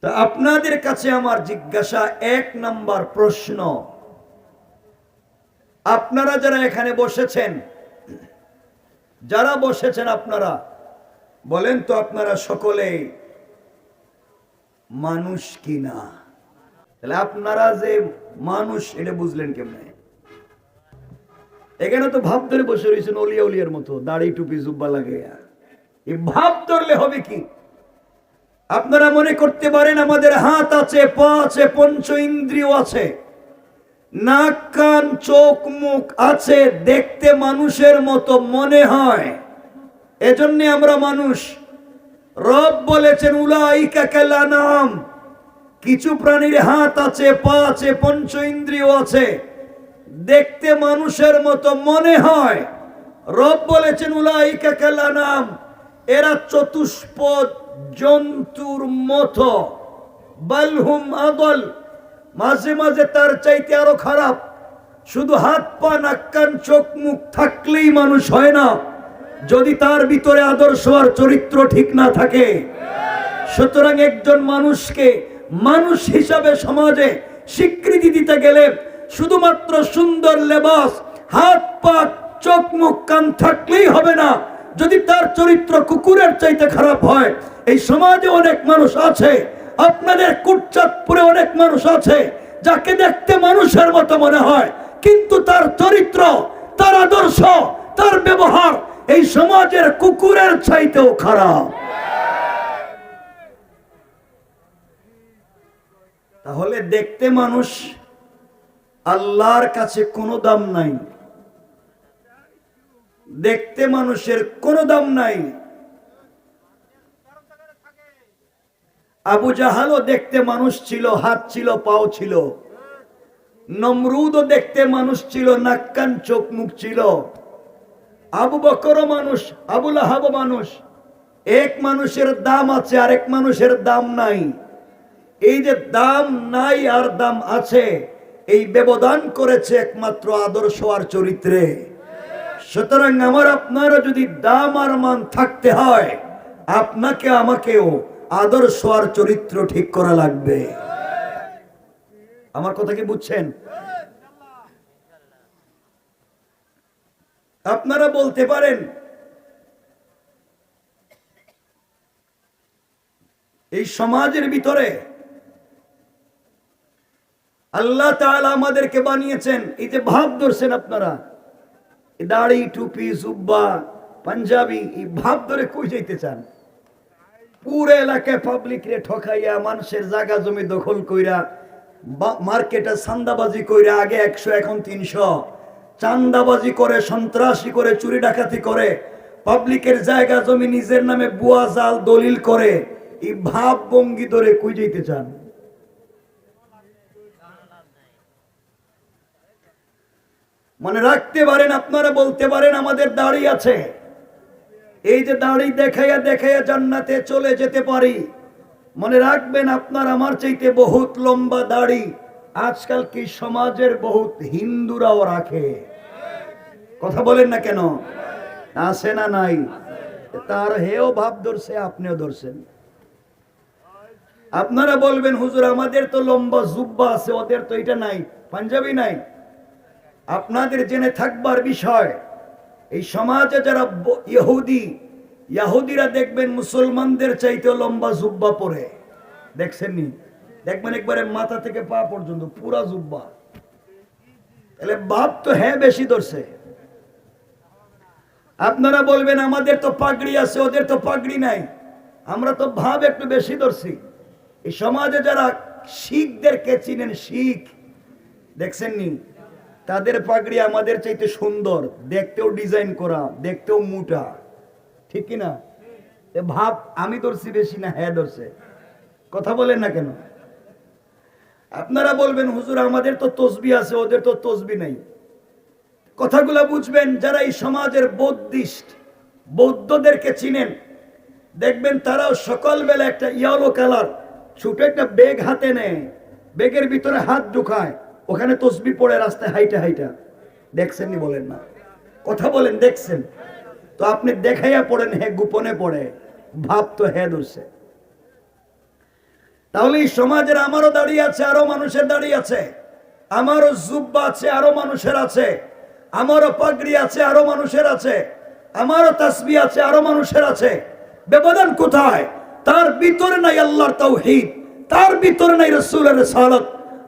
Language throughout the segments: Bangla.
তা আপনাদের কাছে আমার জিজ্ঞাসা, এক নাম্বার প্রশ্ন, আপনারা যারা এখানে বসেছেন, আপনারা বলেন তো, আপনারা সকলে মানুষ কিনা? তাহলে আপনারা যে মানুষ এটা বুঝলেন কেমনে? এখানে তো ভাব ধরে বসে রয়েছেন অলিয়া উলিয়ার মতো, দাড়ি টুপি জুব্বা লাগে। এই ভাব ধরলে হবে কি? আপনারা মনে করতে পারেন আমাদের হাত আছে, পা আছে, পঞ্চ ইন্দ্রিয় আছে, নাক কান চোখ মুখ আছে, দেখতে মানুষের মতো মনে হয়, এজন্য আমরা মানুষ। রব বলেছেন উলাইকা কাল আনাম, কিছু প্রাণীর হাত আছে, পা আছে, পঞ্চ ইন্দ্রিয় আছে, দেখতে মানুষের মতো মনে হয়। রব বলেছেন উলাইকা কাল আনাম, এরা চতুষ্পদ জন্তুর মতো। বালহুম আদল, মাঝে মাঝে তার চাইতে আরো খারাপ। শুধু হাত পা নাক কান চোখ মুখ থাকলেই মানুষ হয় না, যদি তার ভিতরে আদর্শ আর চরিত্র ঠিক না থাকে। সুতরাং একজন মানুষকে মানুষ হিসাবে সমাজে স্বীকৃতি দিতে গেলে শুধুমাত্র সুন্দর লেবাস, হাত পা চোখ মুখ কান থাকলেই হবে না, যদি তার চরিত্র কুকুরের চাইতে খারাপ হয়। এই সমাজে অনেক মানুষ আছে, আপনাদের কুটচাঁদপুরে অনেক মানুষ আছে, যাকে দেখতে মানুষের মতো মনে হয়, কিন্তু তার চরিত্র, তার আদর্শ, তার ব্যবহার এই সমাজের কুকুরের চাইতেও খারাপ। তাহলে দেখতে মানুষ, আল্লাহর কাছে কোনো দাম নাই। দেখতে মানুষের কোনো দাম নাই। আবু জাহালও দেখতে মানুষ ছিল, হাত ছিল, পাও ছিল। নমরুদও দেখতে মানুষ ছিল, নাক কান চোখ মুখ ছিল। আবু বকরও মানুষ, আবু লাহাবও মানুষ। এক মানুষের দাম আছে, আরেক মানুষের দাম নাই। এই যে দাম নাই আর দাম আছে, এই ব্যবধান করেছে একমাত্র আদর্শ আর চরিত্রে। সুতরাং আমার আপনারও যদি দাম আর মান থাকতে হয়, আপনাকে আমাকেও আদর্শ আর চরিত্র ঠিক করা লাগবে। আমার কথা কি বুঝছেন? আপনারা বলতে পারেন এই সমাজের ভিতরে আল্লাহ তাআলা আমাদেরকে বানিয়েছেন, এই যে ভাব ধরছেন আপনারা, দাড়ি টুপি জুব্বা পাঞ্জাবি, এই ভাব ধরে কই যাইতে চান? পুরো এলাকায় পাবলিক রে ঠকাইয়া, মানুষের জায়গা জমি দখল কইরা, মার্কেটে চান্দাবাজি কইরা, আগে 100 এখন 300, চান্দাবাজি করে, সন্ত্রাসী করে, চুরি ডাকাতি করে, পাবলিকের জায়গা জমি নিজের নামে বুয়া জাল দলিল করে, এই ভাব ভঙ্গি ধরে কই যাইতে চান? মনে রাখতে পারেন, আপনারা বলতে পারেন আমাদের দাড়ি আছে, এই যে দাড়ি দেখাইয়া দেখাইয়া জান্নাতে চলে যেতে পারি। মনে রাখবেন, আপনার আমার চাইতে বহুত লম্বা দাড়ি আজকাল কি সমাজের বহুত হিন্দুরাও রাখে। কথা বলেন না কেন? আছে না নাই? তার হেও ভাব ধরছে, আপনিও ধরছেন। আপনারা বলবেন হুজুর আমাদের তো লম্বা জুব্বা আছে, ওদের তো এটা নাই, পাঞ্জাবি নাই। আপনাদের জেনে থাকবার বিষয়, এই সমাজে যারা ইহুদিরা দেখবেন মুসলমানদের চাইতেও লম্বা জুব্বা পরে, দেখছেননি? দেখবেন একবারে মাথা থেকে পা পর্যন্ত পুরা জুব্বা। তাহলে ভাব তো হ্যাঁ বেশি ধরছে। আপনারা বলবেন আমাদের তো পাগড়ি আছে, ওদের তো পাগড়ি নাই। আমরা তো ভাব একটু বেশি ধরছি। এই সমাজে যারা শিখদেরকে চিনেন, শিখ দেখছেননি? তাদের পাগড়ি আমাদের চাইতে সুন্দর, দেখতেও ডিজাইন করা, দেখতেও মোটা, ঠিক কিনা? ভাব আমি ধরছি বেশি না হ্যাঁ ধরছে? কথা বলেন না কেন? আপনারা বলবেন হুজুর আমাদের তো তসবি আছে, ওদের তো তসবি নাই। কথাগুলা বুঝবেন যারা এই সমাজের বৌদ্ধদেরকে চিনেন, দেখবেন তারাও সকালবেলা একটা ইয়েলো কালার ছোট একটা ব্যাগ হাতে নেয়, ব্যাগের ভিতরে হাত ঢুকায়, ওখানে তসবি পড়ে রাস্তায় হাইটা হাইটা। দেখছেননি? বলেন না, কথা বলেন, দেখছেন তো? আপনি দেখাইয়া পড়েন হ্যাঁ গোপনে পড়ে, ভাব তো হ্যাঁ ধরছে। তাহলে এই সমাজের আমারও দাঁড়িয়ে আছে, আরো মানুষের দাঁড়িয়ে আছে, আমারও জুব্বা আছে, আরো মানুষের আছে, আমারও পাগড়ি আছে, আরো মানুষের আছে, আমারও তাসবিহ আছে, আরো মানুষের আছে। ব্যবধান কোথায়? তার ভিতরে নাই আল্লাহর তাওহীদ, তার ভিতরে নাই রাসূলের রিসালাত।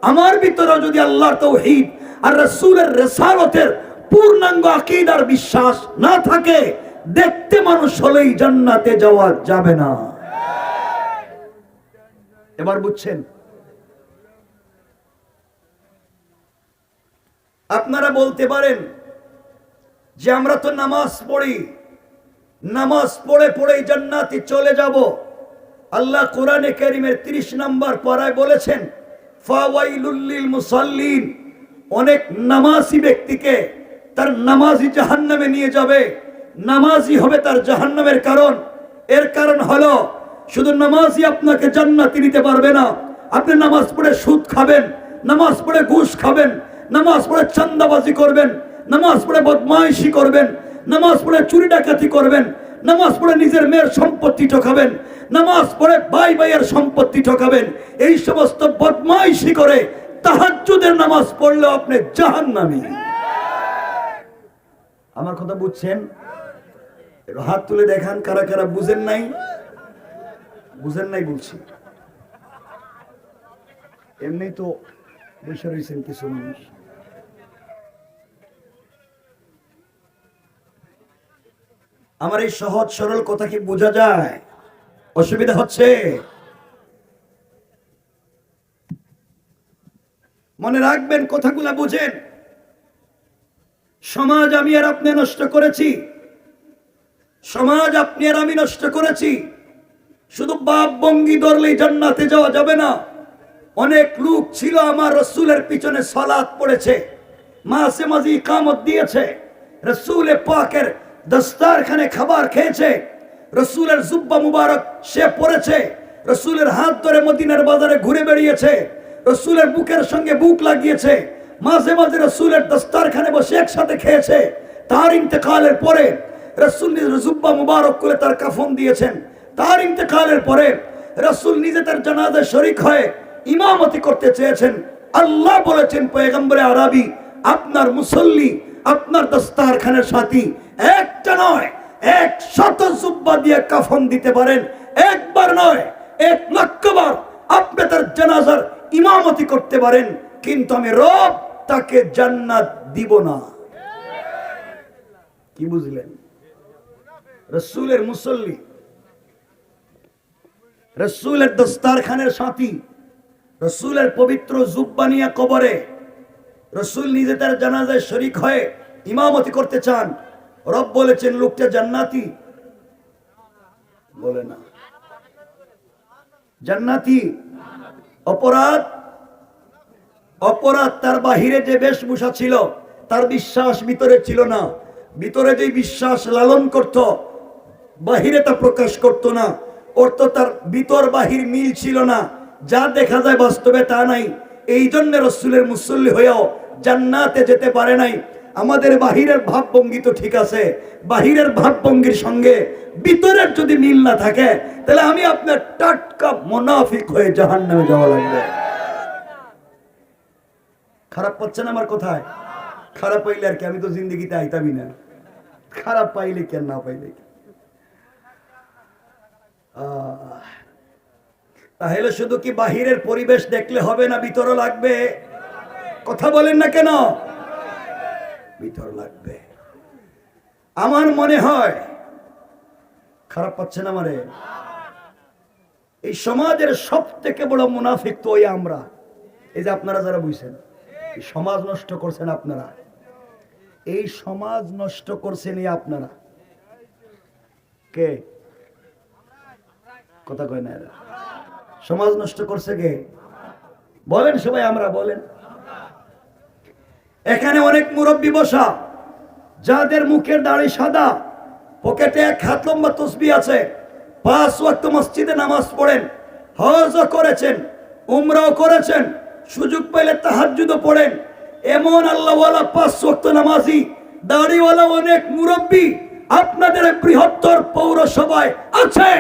আমার ভিতরে যদি আল্লাহর তাওহীদ আর রাসূলের রিসালাতের পূর্ণাঙ্গ আকীদার বিশ্বাস না থাকে, দেখতে মানুষ হলেই জান্নাতে যাওয়া যাবে না। এবার বুঝছেন? আপনারা বলতে পারেন যে আমরা তো নামাজ পড়ি, নামাজ পড়ে পড়েই জান্নাতে চলে যাব। আল্লাহ কোরআনে কারীমের 30 নম্বর পারায় বলেছেন, ফাওয়াইলুল লিল মুসাল্লিন, অনেক নামাজি ব্যক্তিকে তার নামাজি জাহান্নামে নিয়ে যাবে। নামাজি হবে তার জাহান্নামের কারণ। এর কারণ হলো শুধু নামাজি আপনাকে জান্নাতে নিতে পারবে না। আপনি নামাজ পড়ে সুদ খাবেন, নামাজ পড়ে ঘুষ খাবেন, নামাজ পড়ে চাঁদাবাজি করবেন, নামাজ পড়ে বদমাইশি করবেন, নামাজ পড়ে চুরি ডাকাতি করবেন, নামাজ পড়ে নিজের মেয়ের সম্পত্তি ঠকাবেন, নামাজ পড়ে ভাই ভাইয়ের সম্পত্তি ঠকাবেন। এই সমস্ত বদমাইশি করে তাহাজ্জুদের নামাজ পড়লেও আপনি জাহান্নামী। আমার কথা বুঝছেন? হাত তুলে দেখান কারা কারা বুঝেন নাই। বুঝেন নাই বলছি, এমনি তো বসে রয়েছেন কিছু মানুষ। আমার এই সহজ সরল কথা কি বোঝা যায়? অসুবিধা হচ্ছে? মনে রাখবেন, কথাগুলা বুঝেন। সমাজ আমি আর আপনি নষ্ট করেছি, সমাজ আপনি আর আমি নষ্ট করেছি। শুধু বাপ বঙ্গি ধরলেই জান্নাতে যাওয়া যাবে না। অনেক লোক ছিল আমার রাসূলের পিছনে সালাত পড়েছে, মাঝে মাঝে ইকামত দিয়েছে, রাসূলে পাকের দস্তারখানে খাবার খেয়েছে, রাসূলের জুব্বা মুবারক সে পরেছে, রাসূলের হাত ধরে মদিনার বাজারে ঘুরে বেরিয়েছে, রাসূলের বুকের সঙ্গে বুক লাগিয়েছে, মাঝে মাঝে রাসূলের দস্তারখানে বসে একসাথে খেয়েছে। তার ইন্তেকালের পরে রাসূল নিজের জুব্বা মুবারক করে তার কাফন দিয়েছেন। তার ইন্তেকালের পরে রাসূল নিজে তার জানাজায় শরীক হয়ে ইমামতি করতে চেয়েছেন। আল্লাহ বলেছেন, পয়গম্বরে আরবি আপনার মুসল্লি, আপনার দস্তারখানের সাথী একটা নয় 100 জুব্বা দিয়ে কাফন দিতে পারেন। একবার নয় 1,00,000 বার আপনি তার জানাজার ইমামতি করতে পারেন, কিন্তু আমি রব তাকে জান্নাত দিব না। কি বুঝলেন? রাসূলের মুসল্লি, রাসূলের দস্তারখানের সাথী, রাসূলের পবিত্র জুব্বা নিয়ে কবরে রাসূল নিজে তার জানাজায় শরীক হয়ে ইমামতি করতে চান। রব বলেছেন লোকটা জান্নাতি? বলে না, জান্নাতি। অপরাধ? অপরাধ তার বাহিরে যে বেশভূষা ছিল, তার বিশ্বাস ভিতরে ছিল না। ভিতরে যে বিশ্বাস লালন করত, বাহিরে তা প্রকাশ করত না। ওর তো তার ভিতর বাহির মিল ছিল না, যা দেখা যায় বাস্তবে তা নাই। এই জন্য রাসূলের মুসল্লি হয়েও জান্নাতে যেতে পারে নাই। আমাদের বাহিরের ভাবভঙ্গি তো ঠিক আছে, বাহিরের ভাবভঙ্গির সঙ্গে ভিতরের যদি মিল না থাকে, তাহলে আমি আপনার টাটকা মুনাফিক হয়ে জাহান্নামে যাওয়া লাগবে। খারাপ পাচ্ছেন আমার কথায়? খারাপ পাইলে আর কি, আমি তো জিন্দগিতে আইতামই না। খারাপ পাইলে কেন, না পাইলে কি? তাহলে শুধু কি বাহিরের পরিবেশ দেখলে হবে না, ভিতরও লাগবে? কথা বলেন না কেন? ভিতর লাগবে। আমার মনে হয়, খারাপ পাচ্ছেন আমারে, এই সমাজের সব থেকে বড় মুনাফিক তো ওই আমরা। এই যে আপনারা যারা বুঝছেন, এই সমাজ নষ্ট করছেন আপনারা, এই সমাজ নষ্ট করছেন এই আপনারা। কে কথা কয় না? সমাজ নষ্ট করছে কে? বলেন সবাই, আমরা বলেন। এখানে অনেক মুরব্বী বসা, যাদের মুখের দাড়ি সাদা, পকেটে 1 হাত লম্বা তসবিহ আছে, 5 ওয়াক্ত মসজিদে নামাজ পড়েন, হজও করেছেন, উমরাও করেছেন, সুযোগ পেলে তাহাজ্জুদও পড়েন। এমন আল্লাহওয়ালা 5 ওয়াক্ত নামাজি দাড়িওয়ালা অনেক মুরব্বী আপনাদের বৃহত্তর পৌরসভায় আছে,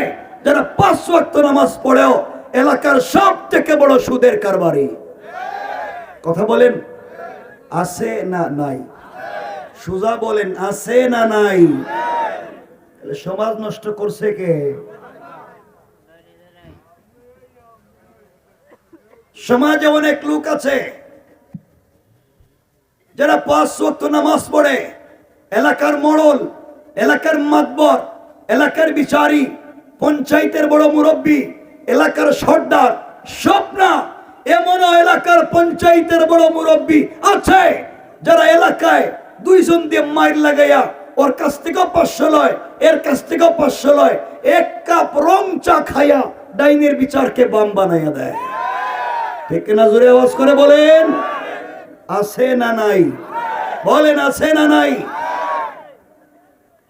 যারা 5 ওয়াক্ত নামাজ পড়েও এলাকার সব থেকে বড় সুদের কারবারি। কথা বলেন, আছে না নাই? সুজা বলেন, আছে না নাই? সমাজ নষ্ট করছে কে? সমাজে অনেক লোক আছে যারা 5 ওয়াক্ত নামাজ পড়ে, এলাকার মোড়ল, এলাকার মাতবর, এলাকার বিচারী, পঞ্চায়েতের বড় মুরব্বী, এলাকার সর্দার, সব না, এমনও এলাকার পঞ্চায়েতের বড় মুরব্বী আছে যারা এলাকায় 2 জন দিয়ে মাইর লাগাইয়া ওর কাছ থেকে 500 লয়, এর কাছ থেকে 500 লয়, 1 কাপ রং চা খাইয়া ডাইনের বিচারকে বাম বানাইয়া দেয়। ঠিক না? জোরে আওয়াজ করে বলেন, আছে না নাই? বলেন, আছে না নাই?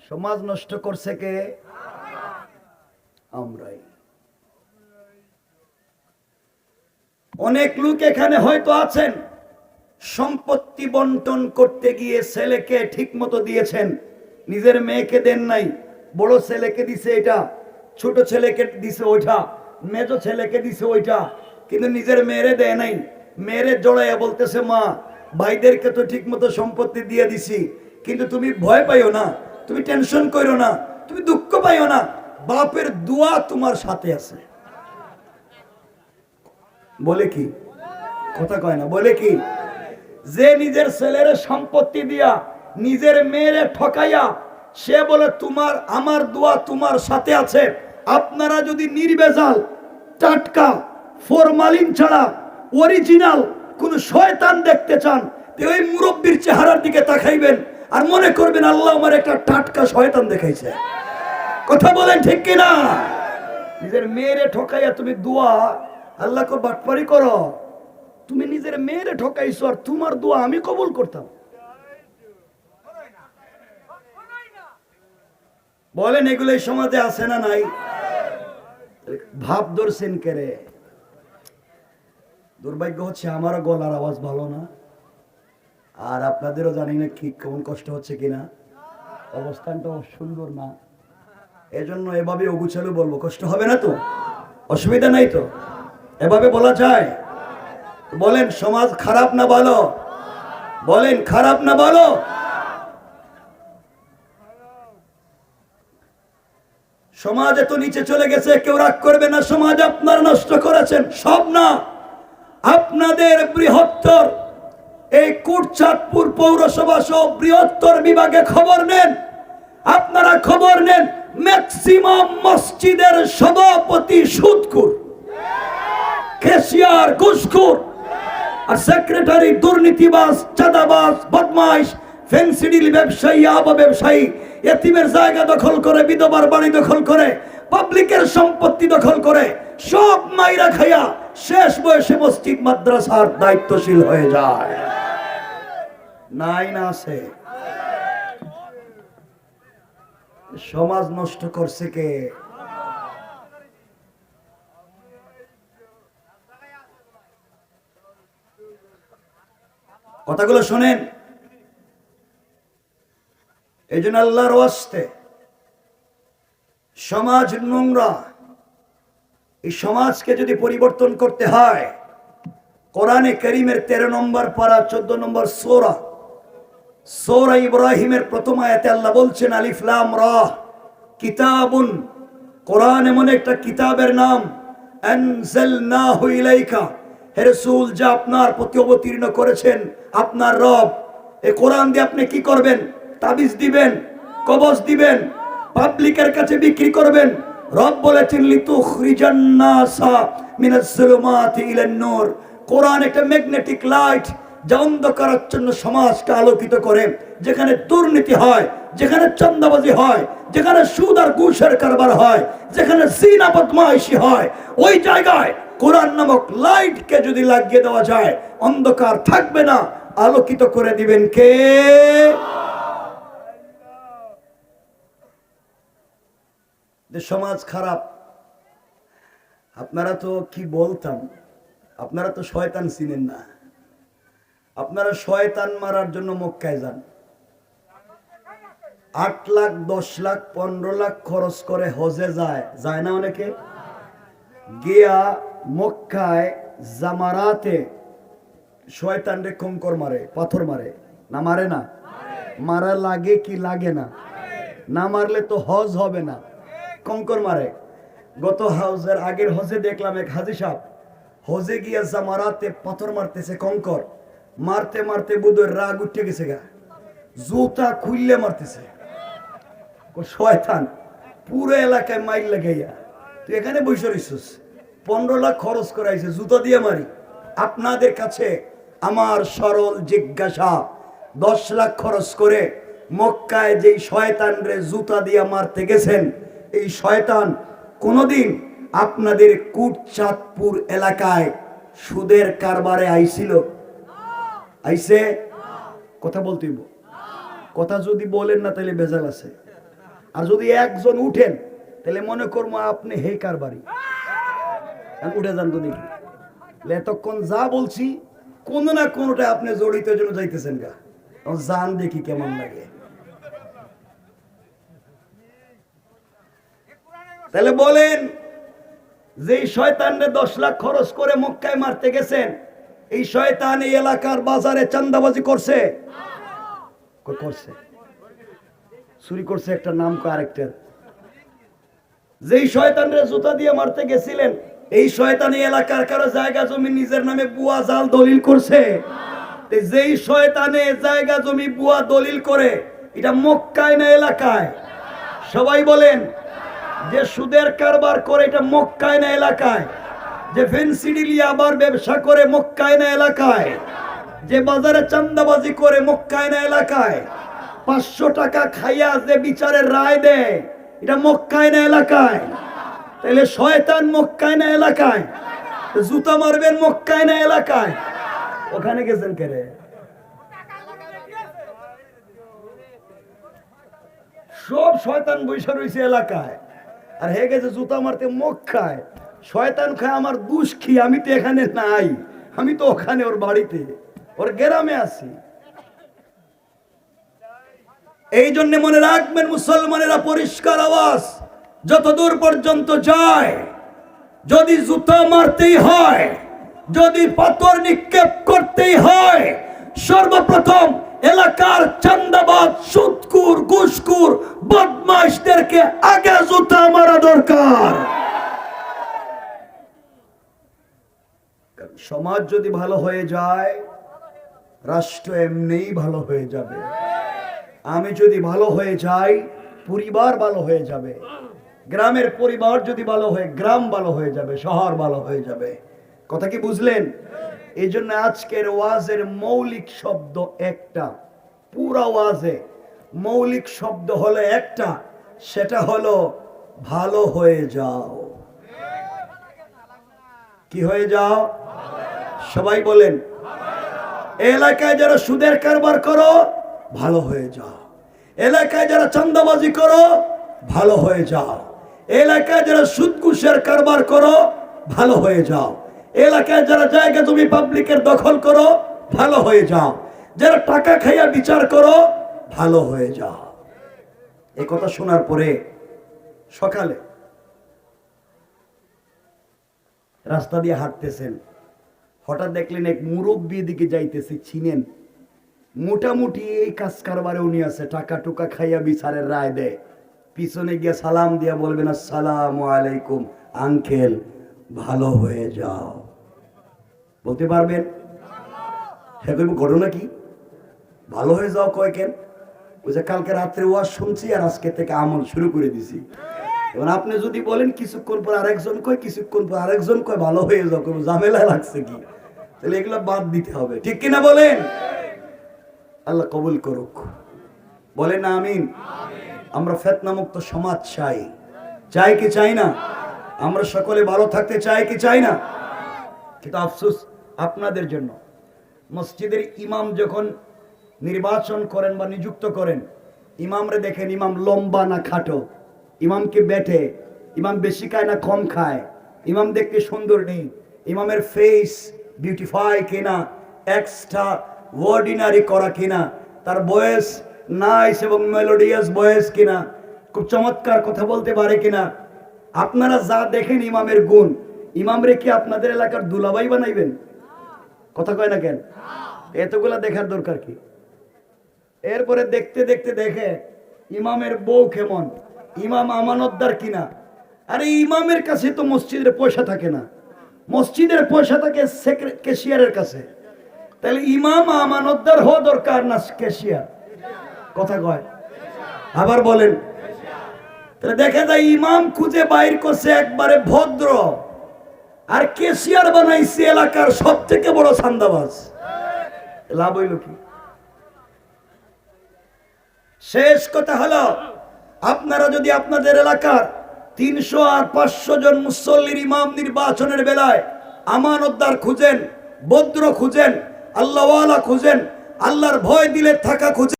সমাজ নষ্ট করছে কে? আমরাই। অনেক লোক এখানে হয়তো আছেন, সম্পত্তি বন্টন করতে গিয়ে ছেলেকে ঠিক মতো দিয়েছেন, নিজের মেয়েকে দেন নাই। বড় ছেলেকে দিছে এটা, ছোট ছেলেকে দিছে ওইটা, মেজো ছেলেকে দিছে ওইটা, কিন্তু নিজের মেয়েরে দেয় নাই। মেয়েরে জড়াইয়া বলতেছে, মা ভাইদেরকে তো ঠিক মতো সম্পত্তি দিয়ে দিছি, কিন্তু তুমি ভয় পাইও না, তুমি টেনশন করো না, তুমি দুঃখ পাইও না, বাপের দোয়া তোমার সাথে আছে। বলে কি? কথা কয় না, বলে কি? যে নিজের ছেলের সম্পত্তি দিয়া নিজের মেয়েরে ঠকাইয়া সে বলে তোমার আমার দোয়া তোমার সাথে আছে। আপনারা যদি নির্ভেজাল, টাটকা, ফরমালিন ছাড়া অরিজিনাল কোন শয়তান দেখতে চান, ওই মুরব্বীর চেহারার দিকে তাকাইবেন আর মনে করবেন আল্লাহ আমার একটা টাটকা শয়তান দেখাইছে। কথা বলেন ঠিক কিনা? নিজের মেয়েরে ঠকাইয়া তুমি দোয়া আল্লাহকে বাটপারি করো, তুমি নিজের মেয়েরে ঠকাইছো আর তোমার দোয়া আমি কবুল করতাম। বলেন, এগুলো এই সমাজে আছে না নাই? ভাব ধরছেন কেরে? দুর্ভাগ্য হচ্ছে আমারও গলার আওয়াজ ভালো না, আর আপনাদেরও জানি না কি কেমন কষ্ট হচ্ছে কিনা, অবস্থানটা সুন্দর না, এজন্য এভাবে অগুছালো বলবো। কষ্ট হবে না তো? অসুবিধা নাই তো? এভাবে বলা যায়? বলেন, সমাজ খারাপ না ভালো? বলেন, খারাপ না ভালো? সমাজ এত নিচে চলে গেছে, কেউ রাগ করবে না, সমাজ আপনারা নষ্ট করেছেন। সব না, আপনাদের বৃহত্তর এই কোটচাঁদপুর পৌরসভা সহ বৃহত্তর বিভাগে খবর নেন, আপনারা খবর নেন, ম্যাক্সিমাম মসজিদের সভাপতি সুদখোর, ক্যাশিয়ার ঘুষখোর, আর সেক্রেটারি দুর্নীতিবাজ, চাঁদাবাজ, বদমাইশ, ফেন্সিডিল ব্যবসায়ী, আবা ব্যবসায়ী, এতিমের জায়গা দখল করে, বিধবার বাড়ি দখল করে, পাবলিকের সম্পত্তি দখল করে, সব মাইরা খাইয়া শেষ বয়সে মসজিদ মাদ্রাসার দায়িত্বশীল হয়ে যায়। নাই না আছে? সমাজ নষ্ট করছে কে? কথাগুলো শোনেন। এই জন্য আল্লাহর ওয়াস্তে সমাজ নোংরা, এই সমাজকে যদি পরিবর্তন করতে হয়, কোরআনে কারীমের 13 নম্বর পারা 14 নম্বর সূরা ইব্রাহিমের প্রথম আয়াতে আল্লাহ বলছেন, আলিফ লাম রা কিতাবুন, কোরআন এমন একটা কিতাবের নাম, আনজালনাহু ইলাইকা, হে রাসূল যা আপনার প্রতি অবতীর্ণ করেছেন আপনার রব। এই কোরআন দিয়ে আপনি কি করবেন? তাবিজ দিবেন, কবজ দিবেন, পাবলিকের কাছে বিক্রি করবেন। রব বলেছেন, লিতুখরিজান নাসা মিনাজ যুলুমাতি ইলান নূর। কোরআন একটা ম্যাগনেটিক লাইট যা অন্ধকারাচ্ছন্ন সমাজকে আলোকিত করে। যেখানে দুর্নীতি হয়, যেখানে চাঁদাবাজি হয়, যেখানে সুদ আর ঘুষের কারবার হয়, যেখানে জিনা বদমাইশি হয়, ওই জায়গায় কোরআন নামক লাইটকে যদি লাগিয়ে দেওয়া যায়, অন্ধকার থাকবে না, আলোকিত করে দিবেন কে? সমাজ খারাপ, আপনারা তো কি বলতাম, আপনারা তো শয়তান চিনেন না। আপনারা শয়তান মারার জন্য মক্কায় যান, 8 লাখ 10 লাখ 15 লাখ খরচ করে হজে যায় না অনেকে, গিয়া মক্কায় জামারাতে শয়তান রে কঙ্কর মারে, পাথর মারে, না মারে না? মারা লাগে কি লাগে না? না মারলে তো হজ হবে না। কঙ্কর মারে। গত হজের আগের হজে দেখলাম এক হাজি সাহেব হজে গিয়া জামারাতে পাথর মারতেছে, কঙ্কর মারতে মারতে বুধের রাগ উঠে গেছে গা, জুতা খুললে মারতেছে। শয়তান পুরো এলাকায় মাইল লাগাইয়া তুই এখানে বসে রইছিস, 15 লাখ খরচ করাইছে, জুতা দিয়ে মারি। আপনাদের কাছে আমার সরল জিজ্ঞাসা, 10 লাখ খরচ করে মক্কায় যেই শয়তান রে জুতা দিয়ে মারতে গেছেন, এই শয়তান কোনদিন আপনাদের কুটচাঁদপুর এলাকায় সুদের কারবারে আইছিল? আইছে? কথা বলতেই, কথা যদি বলেন না তাহলে বেজাল আছে। আর যদি একজন উঠেন তাহলে মনে করবো আপনি হে কারবারি। উঠে যান তো দেখি, এতক্ষণ যা বলছি কোন না কোনটা আপনি জড়িত জন্য যাইতেছেন গা, জান দেখি কেমন লাগে। তাহলে বলেন, যে শয়তানরে 10 লাখ খরচ করে মক্কায় মারতে গেছেন, এই শয়তান এই এলাকার বাজারে চাঁদাবাজি করছে? করছে, চুরি করছে, একটা নাম কো আরেকটার। যেই শয়তানরে জুতা দিয়ে মারতে গেছিলেন, এই শয়তান এই এলাকার কারো জায়গা জমি নিজের নামে বুয়া জাল দলিল করছে? যেই শয়তানে জায়গা জমি বুয়া দলিল করে, এটা মক্কায় না এলাকায়? সবাই বলেন, যে সুদের কারবার করে এটা মক্কায় না এলাকায়? যে ফেন্সিডিলি আবার ব্যবসা করে মক্কায় না এলাকায়? যে বাজারে চাঁদাবাজি করে মক্কায় না এলাকায়? 500 টাকা খাইয়া যে বিচারের রায় দেয়, এটা মক্কায় না এলাকায়? তাহলে শয়তান মক্কায় না এলাকায়? জুতা মারবেন মক্কায় না এলাকায়? ওখানে গেছেন কেরে? সব শয়তান বৈশা রয়েছে এলাকায়, আর হে গেছে জুতা মারতে মক্কায়। শয়তান খায় আমার দুষ কি? আমি তো এখানে নাই, আমি তো ওখানে ওর বাড়িতে, ওর গ্রামে আছি। এই জন্য মনে রাখবেন মুসলমানেরা, পরিষ্কার আওয়াজ যতদূর পর্যন্ত যায়, যদি জুতা মারতেই হয়, যদি পাথর নিক্ষেপ করতেই হয়, সর্বপ্রথম এলাকার চান্দাবাজ, সুদখোর, ঘুষখোর, বদমাইশদেরকে আগে জুতা মারা দরকার। সমাজ যদি ভালো হয়ে যায়, রাষ্ট্র এমনিই ভালো হয়ে যাবে। আমি যদি ভালো হয়ে যাই, পরিবার ভালো হয়ে যাবে। গ্রামের পরিবার যদি ভালো হয়, গ্রাম ভালো হয়ে যাবে, শহর ভালো হয়ে যাবে। কথা কি বুঝলেন? এই জন্য আজকের ওয়াজের মৌলিক শব্দ একটা, পুরা ওয়াজে মৌলিক শব্দ হলো একটা, সেটা হলো ভালো হয়ে যাও। কি হয়ে যাও? সবাই বলেন, এলাকায় যারা সুদের কারবার করো, ভালো হয়ে যাও। এলাকায় যারা চাঁদাবাজি করো, ভালো হয়ে যাও। এলাকায় যারা সুদ ঘুষের কারবার করো, ভালো হয়ে যাও। এলাকায় যারা জায়গা জমি পাবলিকের দখল করো, ভালো হয়ে যাও। যারা টাকা খাইয়া বিচার করো, ভালো হয়ে যাও। এই কথা শোনার পরে সকালে রাস্তা দিয়ে হাঁটতেছেন, হঠাৎ দেখলেন এক মুরব্বী দিকে যাইতেছে, চিনেন? মোটামুটি এই কাজ কারবারে উনি আছে, টাকা টুকা খাইয়া বিচারের রায় দেয়। পিছনে গিয়া সালাম দিয়া বলবেন, আসসালামু আলাইকুম আঙ্কেল, ভালো হয়ে যাও। বলতে পারবেন? হ্যাঁ, ঘটনা কি? ভালো হয়ে যাও কয় কেন? ওই যে কালকে রাত্রে ওয়াজ শুনছি আর আজকে থেকে আমল শুরু করে দিছি। এবার আপনি যদি বলেন কিছুক্ষণ পর আরেকজন কয়, কিছুক্ষণ পর আরেকজন কয় ভালো হয়ে যাও, কোনো ঝামেলা লাগছে কি? তাহলে এগুলো বাদ দিতে হবে, ঠিক কিনা বলেন? আল্লাহ কবুল করুক, বলেন আমিন। আমরা ফিতনা মুক্ত সমাজ চাই, চাই কি চাই না? আমরা সকলে ভালো থাকতে চাই কি চাই না? কিন্তু আফসোস আপনাদের জন্য, মসজিদের ইমাম যখন নির্বাচন করেন বা নিযুক্ত করেন, ইমামরে দেখেন ইমাম লম্বা না খাটো, ইমামকে বেঠে, ইমাম বেশি খায় না কম খায়, ইমাম দেখতে সুন্দর নেই, ইমামের ফেস বিউটিফাই কিনা, এক্সট্রা অর্ডিনারি করা কিনা, তার বয়স নাইস এবং মেলোডিয়াস বয়স কিনা, খুব চমৎকার কথা বলতে পারে কিনা, আপনারা যা দেখেন ইমামের গুণ, ইমাম রে কি আপনাদের এলাকার দুলাভাই বানাইবেন? কথা কয় না কেন? এতগুলা দেখার দরকার কি? এরপরে দেখতে দেখতে দেখে ইমামের বউ কেমন, ইমাম আমানতদার কিনা। আরে ইমামের কাছে তো মসজিদের পয়সা থাকে না, মসজিদের পয়সা থাকে ক্যাশিয়ারের কাছে। তাহলে ইমাম আমানতদার হওয়া দরকার না ক্যাশিয়ার? কথা কয়? আবার বলেন। তাহলে দেখা যায় ইমাম খুঁজে বাইর করছে একবারে ভদ্র, আর ক্যাশিয়ার বানাইছে এলাকার সব থেকে বড় চান্দাবাজ। লাভ হইল কি? শেষ কথা হলো, আপনারা যদি আপনাদের এলাকার 300 আর 500 জন মুসল্লির ইমাম নির্বাচনের বেলায় আমানতদার খুঁজেন, ভদ্র খুঁজেন, আল্লাহওয়ালা খুঁজেন, আল্লাহর ভয় দিলে থাকা খুঁজেন।